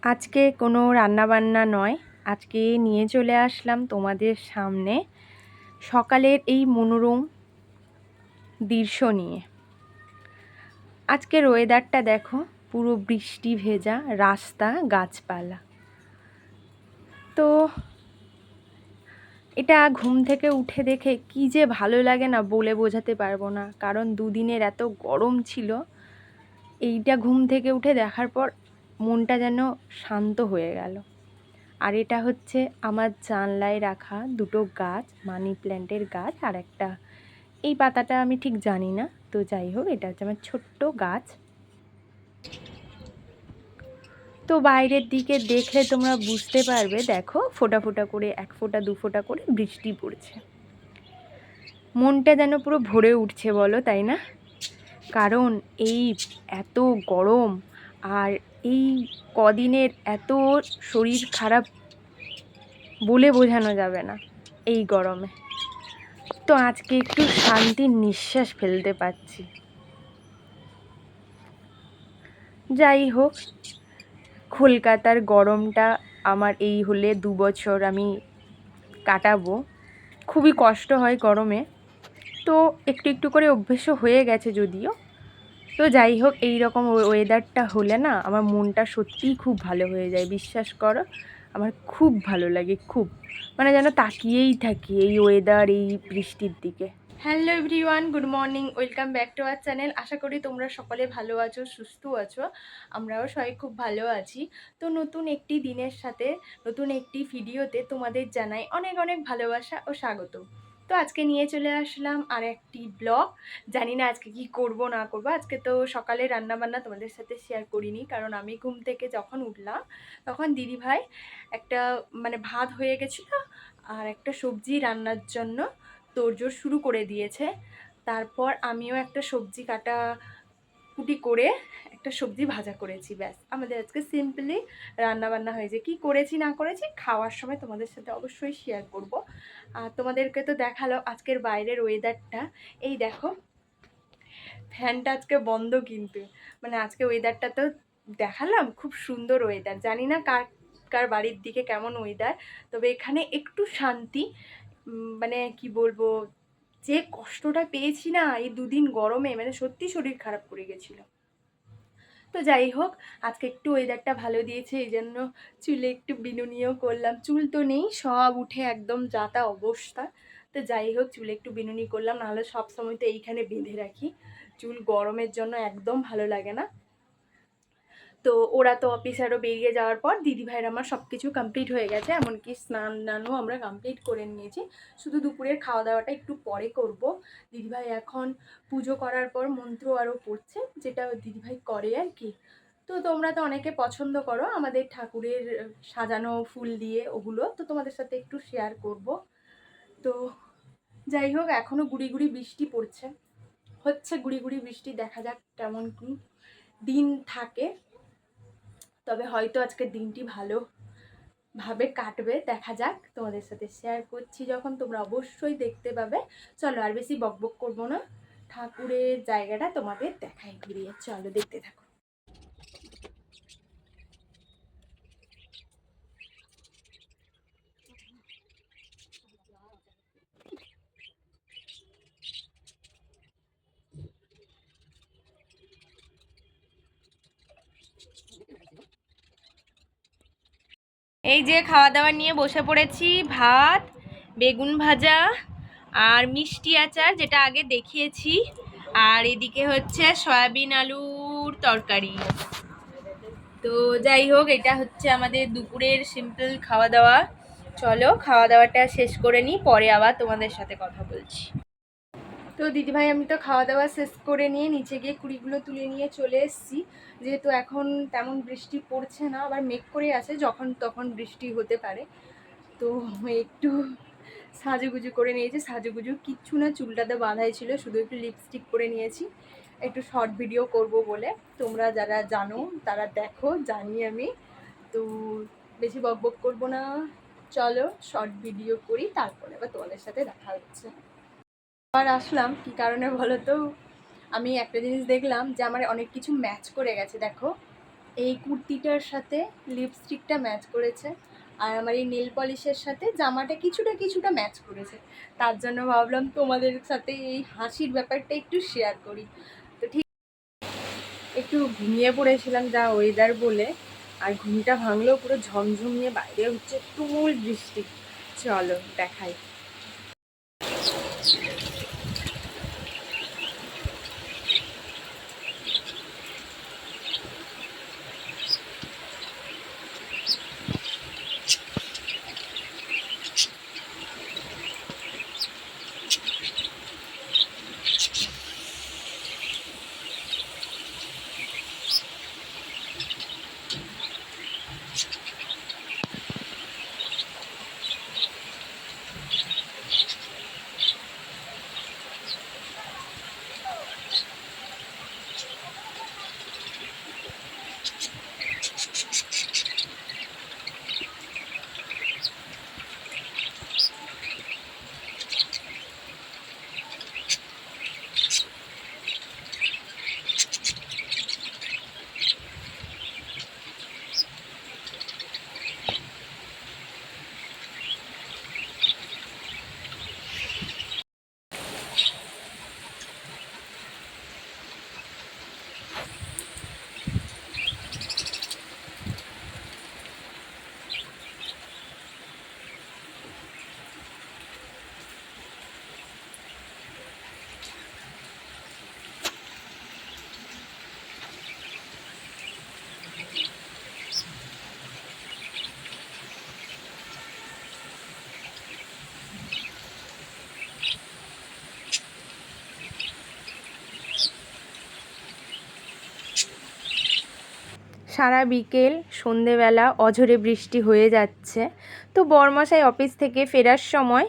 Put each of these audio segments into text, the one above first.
আজকে কোনো রান্নাবান্না নয়, আজকে নিয়ে চলে আসলাম তোমাদের সামনে সকালের এই মনোরম দৃশ্য নিয়ে। আজকের ওয়েদারটা দেখো, পুরো বৃষ্টি ভেজা রাস্তা, গাছপালা। তো এটা ঘুম থেকে উঠে দেখে কি যে ভালো লাগে না, বলে বোঝাতে পারবো না। কারণ দুদিনের এত গরম ছিল, এইটা ঘুম থেকে উঠে দেখার পর মনটা যেন শান্ত হয়ে গেল। আর এটা হচ্ছে আমার জানলায় রাখা দুটো গাছ, মানি প্ল্যান্টের গাছ। আর একটা, এই পাতাটা আমি ঠিক জানি না, তো যাই হোক, এটা হচ্ছে আমার ছোট্ট গাছ। তো বাইরের দিকে দেখলে তোমরা বুঝতে পারবে, দেখো ফোঁটা ফোঁটা করে, এক ফোঁটা দু ফোঁটা করে বৃষ্টি পড়ছে। মনটা যেন পুরো ভরে উঠছে, বলো তাই না? কারণ এই এত গরম, আর এই কদিনের এত শরীর খারাপ বলে বোঝানো যাবে না এই গরমে। তো আজকে একটু শান্তির নিঃশ্বাস ফেলতে পারছি। যাই হোক, কলকাতার গরমটা আমার এই হলে 2 বছর আমি কাটাবো। খুবই কষ্ট হয় গরমে, তো একটু একটু করে অভ্যেসও হয়ে গেছে যদিও। তো যাই হোক, এই রকম ওয়েদারটা হলে না আমার মনটা সত্যিই খুব ভালো হয়ে যায়, বিশ্বাস করো। আমার খুব ভালো লাগে, খুব, মানে যেন তাকিয়েই থাকি এই ওয়েদার, এই বৃষ্টির দিকে। Hello everyone, good morning, welcome back to our channel. আশা করি তোমরা সকলে ভালো আছো, সুস্থ আছো। আমরাও সবাই খুব ভালো আছি। তো নতুন একটি দিনের সাথে, নতুন একটি ভিডিওতে তোমাদের জানাই অনেক অনেক ভালোবাসা ও স্বাগত। তো আজকে নিয়ে চলে আসলাম আর একটি ব্লগ। জানি না আজকে কি করব না করব। আজকে তো সকালে রান্নাবান্না তোমাদের সাথে শেয়ার করিনি, কারণ আমি ঘুম থেকে যখন উঠলাম তখন দিদিভাই একটা, মানে ভাত হয়ে গেছিলো আর একটা সবজি রান্নার জন্য তোড়জোড় শুরু করে দিয়েছে। তারপর আমিও একটা সবজি কাটা কুটি করে একটা সবজি ভাজা করেছি, ব্যাস আমাদের আজকে সিম্পলি রান্নাবান্না হয়েছে। কি করেছি না করেছি খাওয়ার সময় তোমাদের সাথে অবশ্যই শেয়ার করব। আর তোমাদেরকে তো দেখালো আজকের বাইরের ওয়েদারটা। এই দেখো, ফ্যানটা আজকে বন্ধ, কিন্তু মানে আজকে ওয়েদারটা তো দেখালাম, খুব সুন্দর ওয়েদার। জানি না কার কার বাড়ির দিকে কেমন ওয়েদার, তবে এখানে একটু শান্তি। মানে কি বলবো, যে কষ্টটা পেয়েছি না এই দুদিন গরমে, মানে সত্যি শরীর খারাপ করে গেছিলো। তো যাই হোক, আজকে একটু ওয়েদারটা ভালো দিয়েছে, এই জন্য চুলে একটু বিনুনিও করলাম। চুল তো নেই, সব উঠে একদম যাতা অবস্থা। তো যাই হোক, চুলে একটু বিনুনি করলাম, নাহলে সবসময় তো এইখানে বেঁধে রাখি। চুল গরমের জন্য একদম ভালো লাগে না। তো ওরা তো অফিসারও বেরিয়ে যাওয়ার পর দিদিভাইয়ের আমার সব কিছু কমপ্লিট হয়ে গেছে, এমনকি স্নান টানও আমরা কমপ্লিট করে নিয়েছি। শুধু দুপুরের খাওয়া দাওয়াটা একটু পরে করব। দিদিভাই এখন পুজো করার পর মন্ত্র আরও পড়ছে, যেটা দিদিভাই করে আর কি। তো তোমরা তো অনেকে পছন্দ করো আমাদের ঠাকুরের সাজানো ফুল দিয়ে ওগুলো, তো তোমাদের সাথে একটু শেয়ার করব। তো যাই হোক, এখনও গুড়ি গুড়ি বৃষ্টি পড়ছে, হচ্ছে গুড়ি গুড়ি বৃষ্টি। দেখা যাক কেমন কি দিন থাকে, তবে হয়তো আজকের দিনটি ভালোভাবে কাটবে, দেখা যাক। তোমাদের সাথে শেয়ার করছি যখন, তোমরা অবশ্যই দেখতে পাবে। চলো আর বেশি বকবক করবো না, ঠাকুরের জায়গাটা তোমাদের দেখাই ঘুরিয়ে, চলো দেখতে থাকো। এই যে খাওয়া দাওয়া নিয়ে বসে পড়েছি, ভাত, বেগুন ভাজা আর মিষ্টি আচার, যেটা আগে দেখিয়েছি। আর এদিকে হচ্ছে সয়াবিন আলুর তরকারি। তো যাই হোক, এটা হচ্ছে আমাদের দুপুরের সিম্পল খাওয়া দাওয়া। চলো খাওয়া দাওয়াটা শেষ করে নিই, পরে আবার তোমাদের সাথে কথা বলছি। তো দিদিভাই আমি তো খাওয়া দাওয়া শেষ করে নিয়ে নিচে গিয়ে কুড়িগুলো তুলে নিয়ে চলে এসেছি। যেহেতু এখন তেমন বৃষ্টি পড়ছে না, আবার মেঘ করে আছে, যখন তখন বৃষ্টি হতে পারে। তো একটু সাজুগুজু করে নিয়েছি, সাজুগুজু কিচ্ছু না, চুলটাতে বাঁধাই ছিল, শুধু একটু লিপস্টিক করে নিয়েছি একটু শর্ট ভিডিও করব বলে। তোমরা যারা জানো তারা দেখো, জানি আমি। তো বেশি বকবক করবো না, চলো শর্ট ভিডিও করি, তারপরে আবার তোমাদের সাথে দেখা হচ্ছে। আবার আসলাম কি কারণে বলো তো, আমি একটা জিনিস দেখলাম যে আমার অনেক কিছু ম্যাচ করে গেছে। দেখো, এই কুর্তিটার সাথে লিপস্টিকটা ম্যাচ করেছে, আর আমার এই নেল পলিশের সাথে জামাটা কিছুটা কিছুটা ম্যাচ করেছে। তার জন্য ভাবলাম তোমাদের সাথে এই হাসির ব্যাপারটা একটু শেয়ার করি। তো ঠিক একটু ঘুমিয়ে পড়েছিলাম যা ওয়েদার বলে, আর ঘুমটা ভাঙলেও পুরো ঝমঝমিয়ে, বাইরে হচ্ছে তুমুল বৃষ্টি। চলো দেখাই। সারা বিকেল সন্ধেবেলা অঝোরে বৃষ্টি হয়ে যাচ্ছে। তো বরমশাই অফিস থেকে ফেরার সময়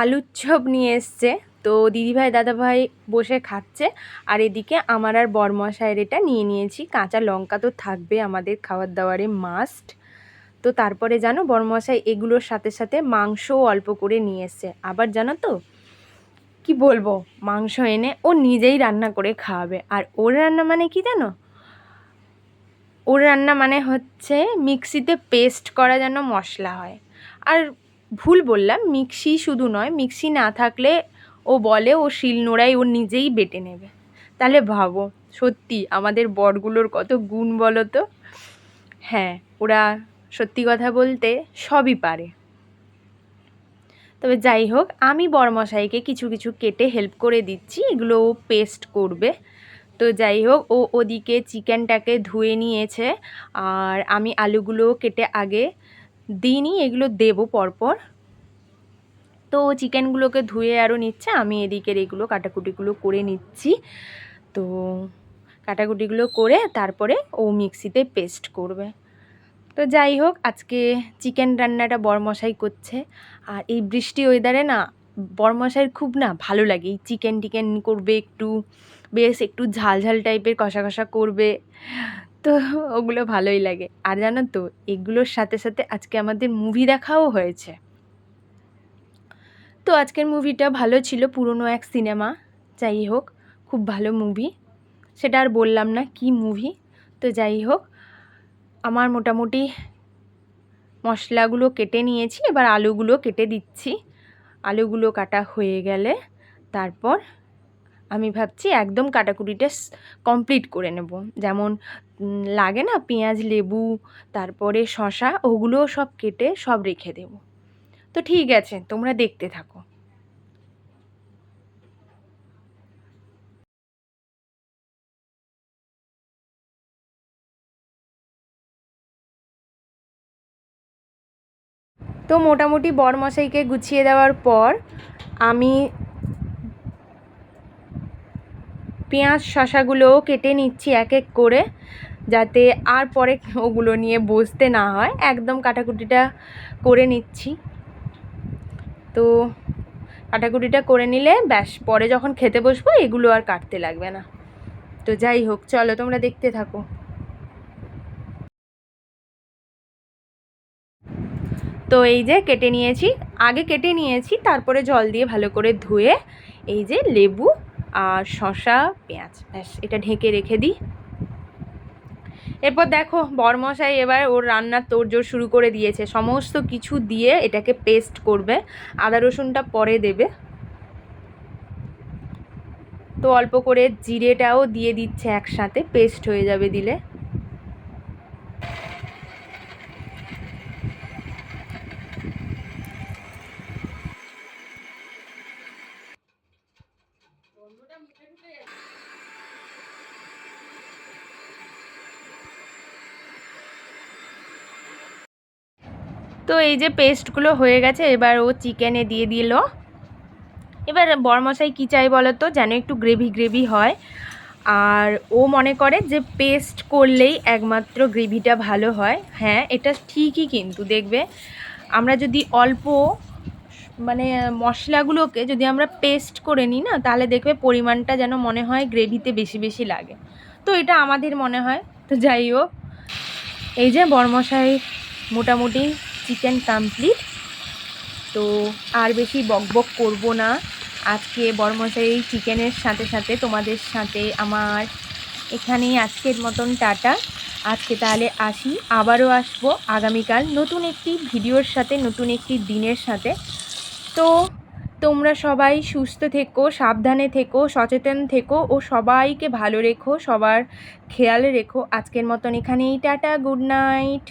আলুর চপ নিয়ে এসছে। তো দিদিভাই দাদাভাই বসে খাচ্ছে, আর এদিকে আমার আর বরমশাইয়ের এটা নিয়ে নিয়েছি। কাঁচা লঙ্কা তো থাকবে আমাদের খাবার দাবারে মাস্ট। তো তারপরে জানো বরমশাই এগুলোর সাথে সাথে মাংসও অল্প করে নিয়ে এসছে। আবার জানো তো কি বলবো, মাংস এনে ও নিজেই রান্না করে খাওয়াবে। আর ওর রান্না মানে কি জানো, ওর রান্না মানে হচ্ছে মিক্সিতে পেস্ট করা যেন মশলা হয়। আর ভুল বললাম, মিক্সি শুধু নয়, মিক্সি না থাকলে ও বলে ও শিলনোড়ায় ও নিজেই বেটে নেবে। তাহলে ভাবো সত্যি আমাদের বরগুলোর কত গুণ বলো তো। হ্যাঁ, ওরা সত্যি কথা বলতে সবই পারে। তবে যাই হোক, আমি বরমশাইকে কিছু কিছু কেটে হেল্প করে দিচ্ছি, এগুলো ও পেস্ট করবে। তো যাই হোক, ও ওদিকে চিকেনটাকে ধুয়ে নিয়েছে, আর আমি আলুগুলো কেটে আগে দিইনি, এগুলো দেবো পরপর। তো চিকেনগুলোকে ধুয়ে আরও নিচ্ছে, আমি এদিকের এগুলো কাটাকুটিগুলো করে নিচ্ছি। তো কাটাকুটিগুলো করে তারপরে ও মিক্সিতে পেস্ট করবে। তো যাই হোক, আজকে চিকেন রান্নাটা বরমশাই করছে। আর এই বৃষ্টি ওয়েদারে না বরমশাইয়ের খুব না ভালো লাগে, এই চিকেন টিকেন করবে, একটু বেশ একটু ঝাল ঝাল টাইপের কষা কষা করবে। তো ওগুলো ভালোই লাগে। আর জানো তো এগুলোর সাথে সাথে আজকে আমাদের মুভি দেখাও হয়েছে। তো আজকের মুভিটা ভালো ছিল, পুরনো এক সিনেমা। যাই হোক, খুব ভালো মুভি, সেটা আর বললাম না কি মুভি। তো যাই হোক, আমার মোটামুটি মশলাগুলো কেটে নিয়েছি, এবার আলুগুলো কেটে দিচ্ছি। আলুগুলো কাটা হয়ে গেলে তারপর আমি ভাবছি একদম কাটাকুটিটা কমপ্লিট করে নেব। যেমন লাগে না পেঁয়াজ, লেবু, তারপরে শসা, ওগুলোও সব কেটে সব রেখে দেব। তো ঠিক আছে, তোমরা দেখতে থাকো। তো মোটামুটি বরমশাইকে গুছিয়ে দেওয়ার পর আমি পেঁয়াজ শসাগুলোও কেটে নিচ্ছি এক এক করে, যাতে আর পরে ওগুলো নিয়ে বসতে না হয়। একদম কাটাকুটিটা করে নিচ্ছি। তো কাটাকুটিটা করে নিলে ব্যাস, পরে যখন খেতে বসবো এগুলো আর কাটতে লাগবে না। তো যাই হোক, চলো তোমরা দেখতে থাকো। তো এই যে কেটে নিয়েছি, আগে কেটে নিয়েছি, তারপরে জল দিয়ে ভালো করে ধুয়ে এই যে লেবু আর শসা পেঁয়াজ, ব্যাস এটা ঢেকে রেখে দিই। এরপর দেখো বরমশাই এবার ওর রান্নার তোড়জোড় শুরু করে দিয়েছে, সমস্ত কিছু দিয়ে এটাকে পেস্ট করবে, আদা রসুনটা পরে দেবে। তো অল্প করে জিরেটাও দিয়ে দিচ্ছে, একসাথে পেস্ট হয়ে যাবে দিলে। তো এই যে পেস্টগুলো হয়ে গেছে, এবার ও চিকেনে দিয়ে দিল। এবার বরমশাই কী চাই বলো তো, যেন একটু গ্রেভি গ্রেভি হয়, আর ও মনে করে যে পেস্ট করলেই একমাত্র গ্রেভিটা ভালো হয়। হ্যাঁ, এটা ঠিকই, কিন্তু দেখবে আমরা যদি অল্প মানে মশলাগুলোকে যদি আমরা পেস্ট করে নিই না, তাহলে দেখবে পরিমাণটা যেন মনে হয় গ্রেভিতে বেশি বেশি লাগে। তো এটা আমাদের মনে হয়। তো যাই হোক, এই যে বরমশাই মোটামুটি চিকেন কমপ্লিট। তো আর বেশি বকবক করব না, আজকে বরমশাই চিকেনের সাথে সাথে তোমাদের সাথে আমার এখানেই আজকের মতন টাটা। আজকে তাহলে আসি, আবারও আসবো আগামীকাল নতুন একটি ভিডিওর সাথে, নতুন একটি দিনের সাথে। তো তোমরা সবাই সুস্থ থেকো, সাবধানে থেকো, সচেতন থেকো ও সবাইকে ভালো রেখো, সবার খেয়াল রেখো। আজকের মতন এখানেই টাটা, গুড নাইট।